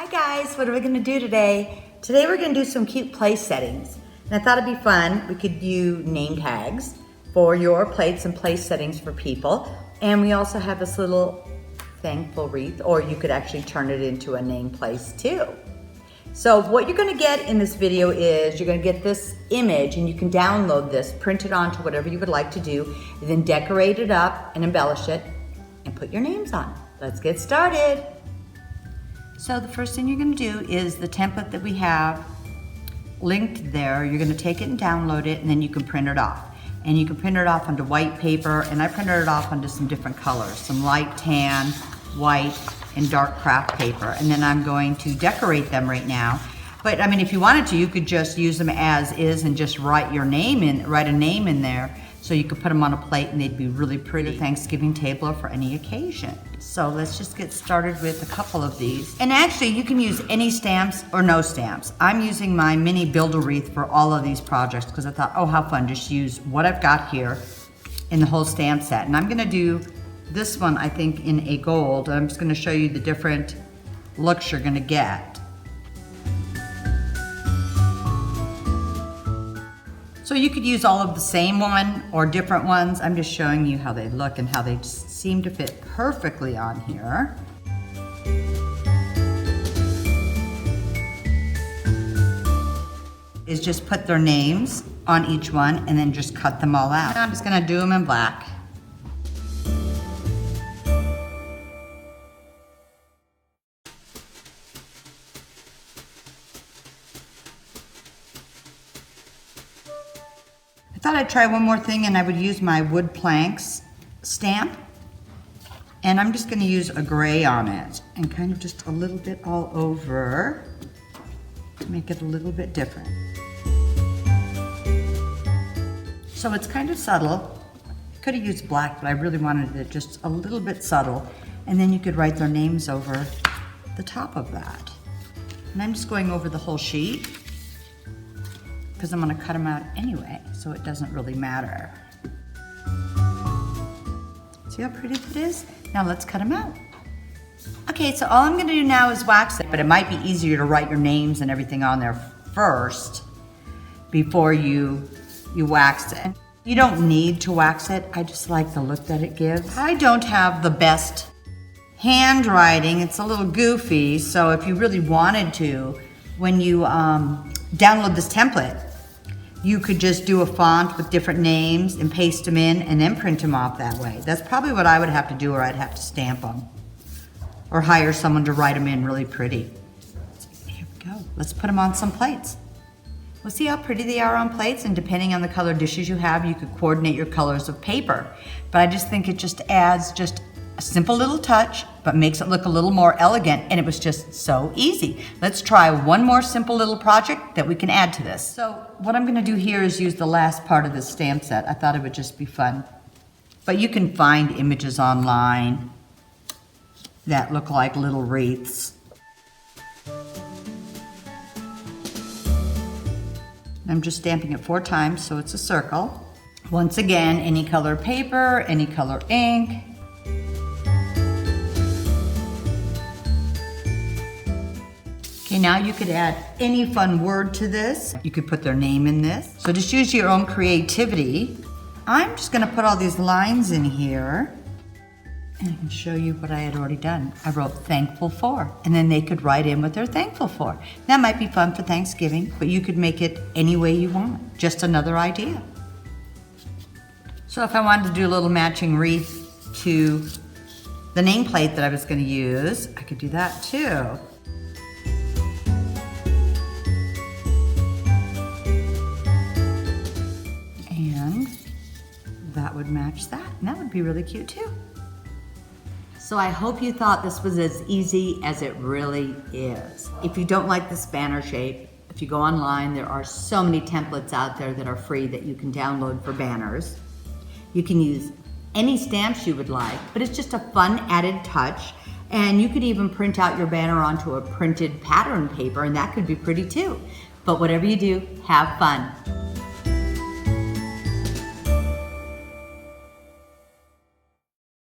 Hi guys, what are we gonna do today? Today we're gonna do some cute place settings. And I thought it'd be fun. We could do name tags for your plates and place settings for people. And we also have this little thankful wreath, or you could actually turn it into a name place too. So what you're gonna get in this video is you're gonna get this image, and you can download this, print it onto whatever you would like to do, and then decorate it up and embellish it and put your names on. Let's get started. So the first thing you're gonna do is the template that we have linked there, you're gonna take it and download it, and then you can print it off. And you can print it off onto white paper, and I printed it off onto some different colors, some light tan, white, and dark craft paper. And then I'm going to decorate them right now. But I mean, if you wanted to, you could just use them as is and just write a name in there. So you could put them on a plate and they'd be really pretty. Thanksgiving table or for any occasion. So let's just get started with a couple of these. And actually you can use any stamps or no stamps. I'm using my mini Build-A-Wreath for all of these projects because I thought, oh, how fun, just use what I've got here in the whole stamp set. And I'm gonna do this one, I think, in a gold. I'm just gonna show you the different looks you're gonna get. So you could use all of the same one or different ones. I'm just showing you how they look and how they seem to fit perfectly on here. Is just put their names on each one and then just cut them all out. I'm just gonna do them in black. I thought I'd try one more thing, and I would use my wood planks stamp, and I'm just going to use a gray on it and kind of just a little bit all over to make it a little bit different. So it's kind of subtle. I could have used black, but I really wanted it just a little bit subtle, and then you could write their names over the top of that. And I'm just going over the whole sheet because I'm gonna cut them out anyway, so it doesn't really matter. See how pretty that is? Now let's cut them out. Okay, so all I'm gonna do now is wax it, but it might be easier to write your names and everything on there first before you wax it. You don't need to wax it, I just like the look that it gives. I don't have the best handwriting, it's a little goofy, so if you really wanted to, when you download this template, you could just do a font with different names and paste them in and then print them off that way. That's probably what I would have to do, or I'd have to stamp them or hire someone to write them in really pretty. So here we go. Let's put them on some plates. We'll see how pretty they are on plates, and depending on the color dishes you have, you could coordinate your colors of paper. But I just think it just adds just a simple little touch, but makes it look a little more elegant, and it was just so easy. Let's try one more simple little project that we can add to this. So what I'm gonna do here is use the last part of this stamp set. I thought it would just be fun. But you can find images online that look like little wreaths. I'm just stamping it 4 times, so it's a circle. Once again, any color paper, any color ink. Okay, now you could add any fun word to this. You could put their name in this. So just use your own creativity. I'm just gonna put all these lines in here, and I can show you what I had already done. I wrote thankful for, and then they could write in what they're thankful for. That might be fun for Thanksgiving, but you could make it any way you want. Just another idea. So if I wanted to do a little matching wreath to the nameplate that I was gonna use, I could do that too. That would match that, and that would be really cute too. So I hope you thought this was as easy as it really is. If you don't like this banner shape, if you go online, there are so many templates out there that are free that you can download for banners. You can use any stamps you would like, but it's just a fun added touch. And you could even print out your banner onto a printed pattern paper, and that could be pretty too. But whatever you do, have fun.